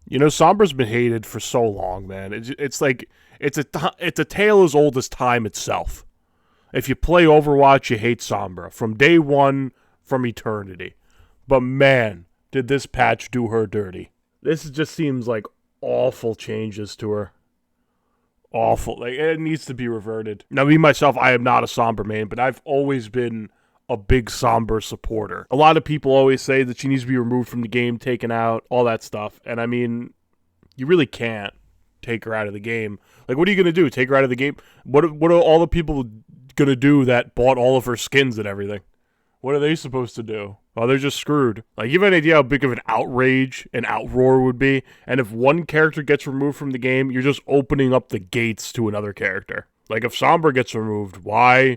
You know, Sombra's been hated for so long, man. It's like it's a tale as old as time itself. If you play Overwatch, you hate Sombra from day one, from eternity. But man, did this patch do her dirty. This just seems like awful changes to her. Awful. Like, it needs to be reverted. Now, me myself, I am not a Sombra main, but I've always been a big Sombra supporter. A lot of people always say that she needs to be removed from the game, taken out, all that stuff. And I mean, you really can't take her out of the game. Like, what are you going to do? Take her out of the game? What are all the people going to do that bought all of her skins and everything? What are they supposed to do? Oh, they're just screwed. Like, you have an idea how big of an outrage and outroar would be? And if one character gets removed from the game, you're just opening up the gates to another character. Like, if Sombra gets removed, why?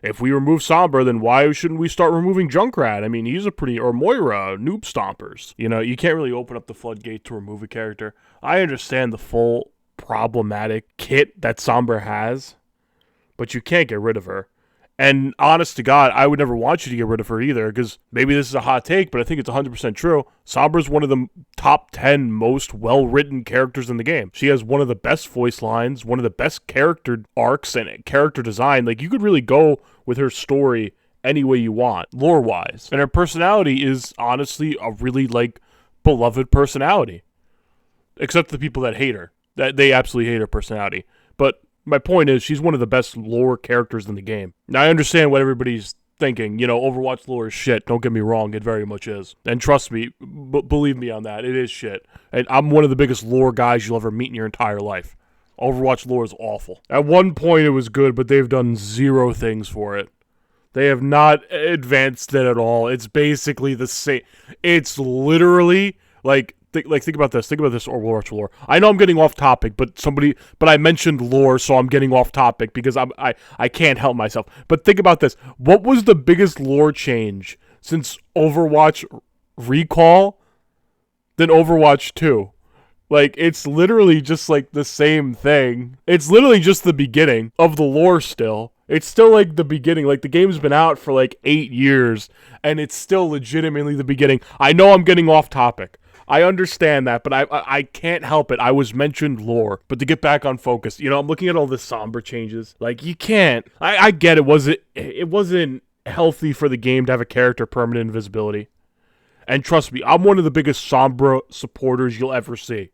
If we remove Sombra, then why shouldn't we start removing Junkrat? I mean, he's a pretty... Or Moira, Noob Stompers. You know, you can't really open up the floodgate to remove a character. I understand the full problematic kit that Sombra has, but you can't get rid of her. And honest to God, I would never want you to get rid of her either, because maybe this is a hot take, but I think it's 100% true. Sombra's one of the top 10 most well-written characters in the game. She has one of the best voice lines, one of the best character arcs and character design. Like, you could really go with her story any way you want, lore-wise. And her personality is honestly a really, like, beloved personality. Except the people that hate her. That they absolutely hate her personality. But my point is, she's one of the best lore characters in the game. Now, I understand what everybody's thinking. You know, Overwatch lore is shit. Don't get me wrong, it very much is. And trust me, believe me on that, it is shit. And I'm one of the biggest lore guys you'll ever meet in your entire life. Overwatch lore is awful. At one point, it was good, but they've done zero things for it. They have not advanced it at all. It's basically the same. It's literally like... Think about this. Think about this Overwatch lore. I know I'm getting off topic, but I mentioned lore, so I'm getting off topic because I can't help myself. But think about this. What was the biggest lore change since Overwatch Recall than Overwatch 2? Like, it's literally just like the same thing. It's literally just the beginning of the lore still. It's still like the beginning. Like, the game's been out for like 8 years, and it's still legitimately the beginning. I know I'm getting off topic. I understand that, but I can't help it. I was mentioned lore. But to get back on focus, you know, I'm looking at all the Sombra changes. Like, you can't. I get it wasn't healthy for the game to have a character permanent invisibility. And trust me, I'm one of the biggest Sombra supporters you'll ever see.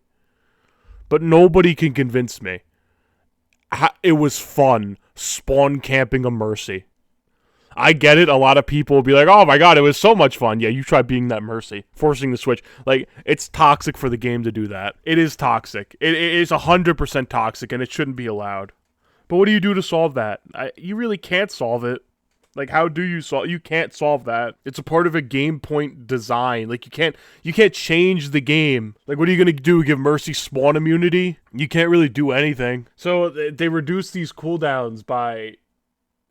But nobody can convince me. It was fun spawn camping a Mercy. I get it. A lot of people will be like, oh my god, it was so much fun. Yeah, you try being that Mercy. Forcing the switch. Like, it's toxic for the game to do that. It is toxic. It is 100% toxic, and it shouldn't be allowed. But what do you do to solve that? You really can't solve it. Like, how do you solve? You can't solve that. It's a part of a game point design. Like, you can't change the game. Like, what are you gonna do? Give Mercy spawn immunity? You can't really do anything. So they reduce these cooldowns by...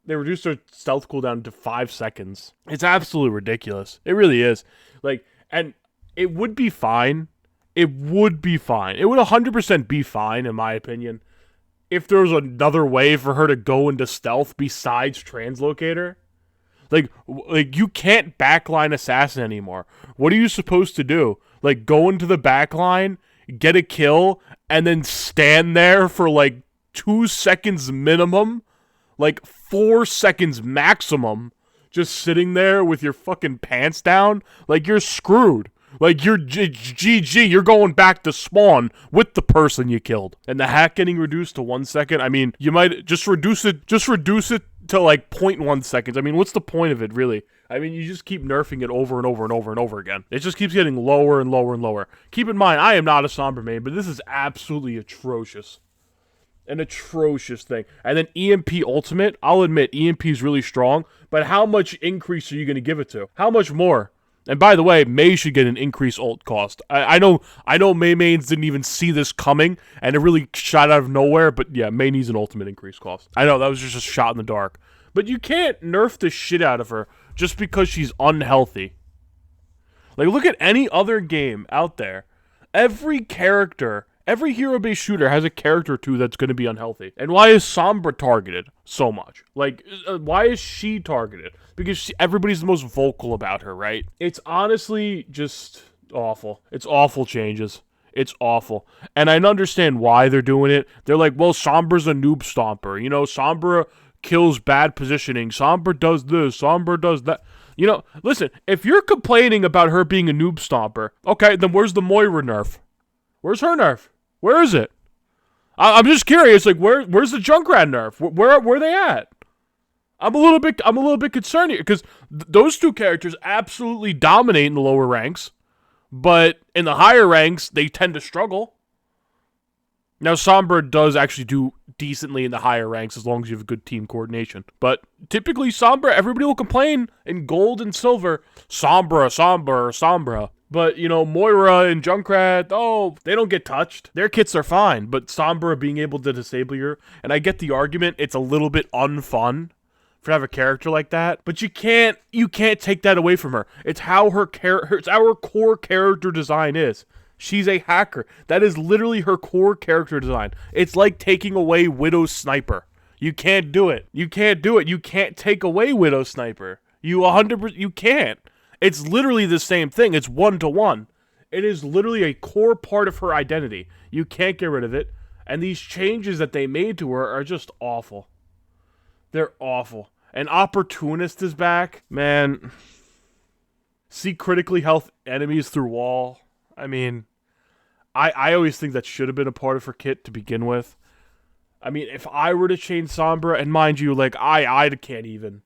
They reduced their stealth cooldown to 5 seconds. It's absolutely ridiculous. It really is. Like, and it would be fine. It would be fine. It would 100% be fine, in my opinion, if there was another way for her to go into stealth besides Translocator. Like, you can't backline Assassin anymore. What are you supposed to do? Like, go into the backline, get a kill, and then stand there for, like, 2 seconds minimum? Like, 4 seconds maximum, just sitting there with your fucking pants down? Like, you're screwed. Like, you're GG, you're going back to spawn with the person you killed. And the hack getting reduced to 1 second, I mean, you might just reduce it to like 0.1 seconds. I mean, what's the point of it, really? I mean, you just keep nerfing it over and over and over and over again. It just keeps getting lower and lower and lower. Keep in mind, I am not a Sombra main, but this is absolutely atrocious. An atrocious thing. And then EMP Ultimate, I'll admit, EMP is really strong, but how much increase are you going to give it to? How much more? And by the way, Mei should get an increased ult cost. I know Mei mains didn't even see this coming, and it really shot out of nowhere, but yeah, Mei needs an ultimate increased cost. I know, that was just a shot in the dark. But you can't nerf the shit out of her just because she's unhealthy. Like, look at any other game out there. Every hero-based shooter has a character or two that's going to be unhealthy. And why is Sombra targeted so much? Like, why is she targeted? Because everybody's the most vocal about her, right? It's honestly just awful. It's awful changes. It's awful. And I understand why they're doing it. They're like, well, Sombra's a noob stomper. You know, Sombra kills bad positioning. Sombra does this. Sombra does that. You know, listen, if you're complaining about her being a noob stomper, okay, then where's the Moira nerf? Where's her nerf? Where is it? I'm just curious, like, where's the Junkrat nerf? Where are they at? I'm a little bit concerned here, because those two characters absolutely dominate in the lower ranks, but in the higher ranks, they tend to struggle. Now, Sombra does actually do decently in the higher ranks as long as you have good team coordination. But typically, Sombra, everybody will complain in gold and silver, Sombra. But, you know, Moira and Junkrat, oh, they don't get touched. Their kits are fine, but Sombra being able to disable your... And I get the argument, it's a little bit unfun to have a character like that, but you can't take that away from her. It's how it's our core character design is. She's a hacker. That is literally her core character design. It's like taking away Widow's Sniper. You can't do it. You can't do it. You can't take away Widow's Sniper. You 100%, you can't. It's literally the same thing. It's 1-to-1. It is literally a core part of her identity. You can't get rid of it. And these changes that they made to her are just awful. They're awful. An Opportunist is back. Man. See critically health enemies through wall. I mean, I always think that should have been a part of her kit to begin with. I mean, if I were to change Sombra, and mind you, like, I can't even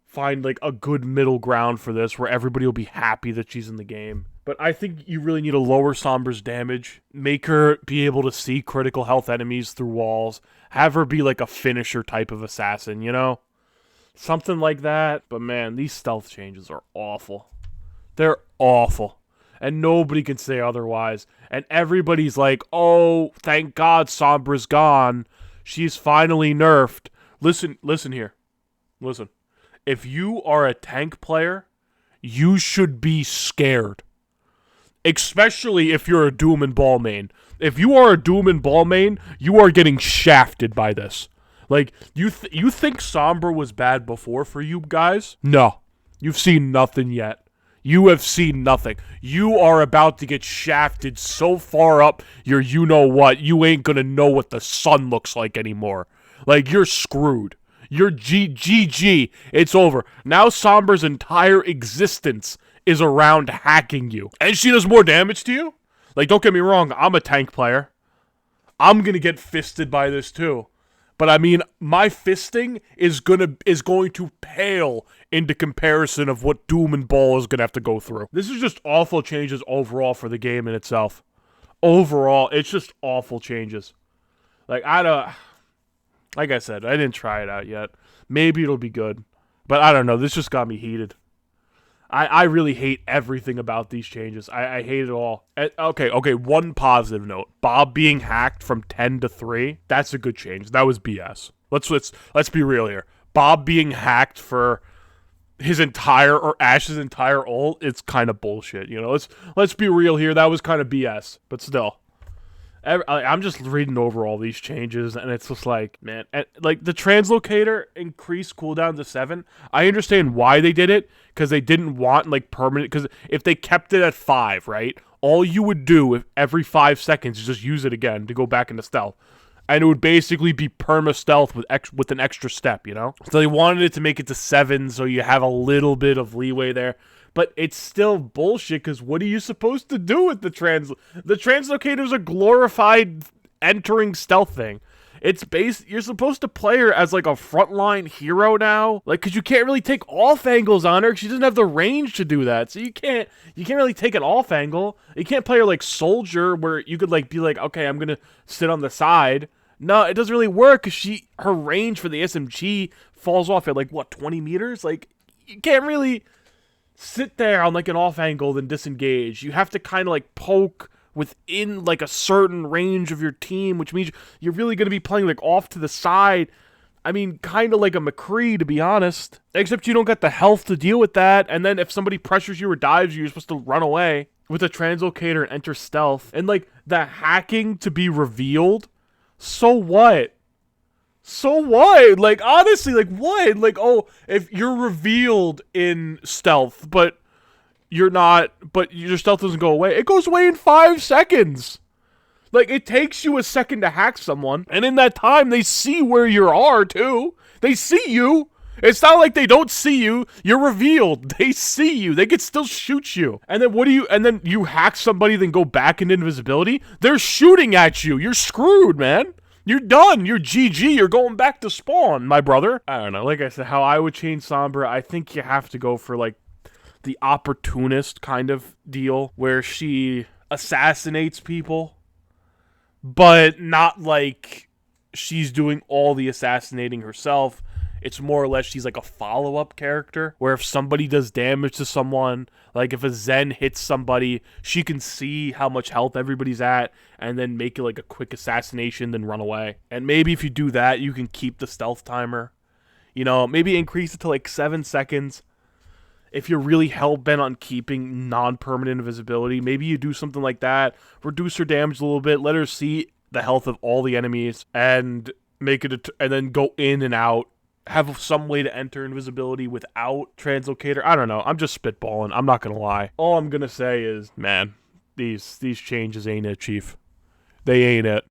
find, like, a good middle ground for this where everybody will be happy that she's in the game. But I think you really need to lower Sombra's damage, make her be able to see critical health enemies through walls, have her be, like, a finisher type of assassin, you know? Something like that. But, man, these stealth changes are awful. They're awful. And nobody can say otherwise. And everybody's like, oh, thank God Sombra's gone. She's finally nerfed. Listen here. Listen. If you are a tank player, you should be scared. Especially if you're a Doom and Ball main. If you are a Doom and Ball main, you are getting shafted by this. Like, you think Sombra was bad before for you guys? No. You've seen nothing yet. You have seen nothing. You are about to get shafted so far up your you-know-what, you ain't gonna know what the sun looks like anymore. Like, you're screwed. You're GG. It's over. Now Sombra's entire existence is around hacking you. And she does more damage to you? Like, don't get me wrong, I'm a tank player. I'm gonna get fisted by this too. But I mean, my fisting is going to pale into comparison of what Doom and Ball is going to have to go through. This is just awful changes overall for the game in itself. Overall, it's just awful changes. Like, like I said, I didn't try it out yet. Maybe it'll be good. But I don't know, this just got me heated. I really hate everything about these changes. I hate it all. Okay, one positive note. Bob being hacked from 10 to 3, that's a good change. That was BS. Let's be real here. Bob being hacked for his entire, or Ash's entire ult, it's kind of bullshit, you know? Let's be real here. That was kind of BS, but still. I'm just reading over all these changes, and it's just like, man, like the translocator increased cooldown to 7. I understand why they did it, because they didn't want like permanent. Because if they kept it at 5, right, all you would do if every 5 seconds is just use it again to go back into stealth, and it would basically be perma stealth with an extra step, you know. So they wanted it to make it to 7, so you have a little bit of leeway there. But it's still bullshit, because what are you supposed to do with the translocator's a glorified entering stealth thing. It's you're supposed to play her as like a frontline hero now. Like, because you can't really take off angles on her, because she doesn't have the range to do that. So you can't really take an off angle. You can't play her like soldier, where you could like be like, okay, I'm gonna sit on the side. No, it doesn't really work, because her range for the SMG falls off at like, what, 20 meters? Like, you can't really sit there on like an off angle then disengage. You have to kind of like poke within like a certain range of your team, which means you're really going to be playing like off to the side. I mean, kind of like a McCree, to be honest. Except you don't get the health to deal with that, and then if somebody pressures you or dives you, you're supposed to run away with a translocator and enter stealth. And like the hacking to be revealed, so what? So what? Like, honestly, like, what? Like, oh, if you're revealed in stealth, but but your stealth doesn't go away. It goes away in 5 seconds. Like, it takes you a second to hack someone, and in that time, they see where you are, too. They see you. It's not like they don't see you. You're revealed. They see you. They could still shoot you. And then you hack somebody, then go back into invisibility? They're shooting at you. You're screwed, man. You're done. You're GG. You're going back to spawn, my brother. I don't know. Like I said, how I would change Sombra, I think you have to go for, like, the opportunist kind of deal, where she assassinates people, but not like she's doing all the assassinating herself. It's more or less she's like a follow-up character, where if somebody does damage to someone, like if a Zen hits somebody, she can see how much health everybody's at, and then make it like a quick assassination, then run away. And maybe if you do that, you can keep the stealth timer. You know, maybe increase it to like 7 seconds. If you're really hell-bent on keeping non-permanent invisibility, maybe you do something like that. Reduce her damage a little bit. Let her see the health of all the enemies. And make it and then go in and out. Have some way to enter invisibility without translocator. I don't know. I'm just spitballing. I'm not going to lie. All I'm going to say is, man, these changes ain't it, Chief. They ain't it.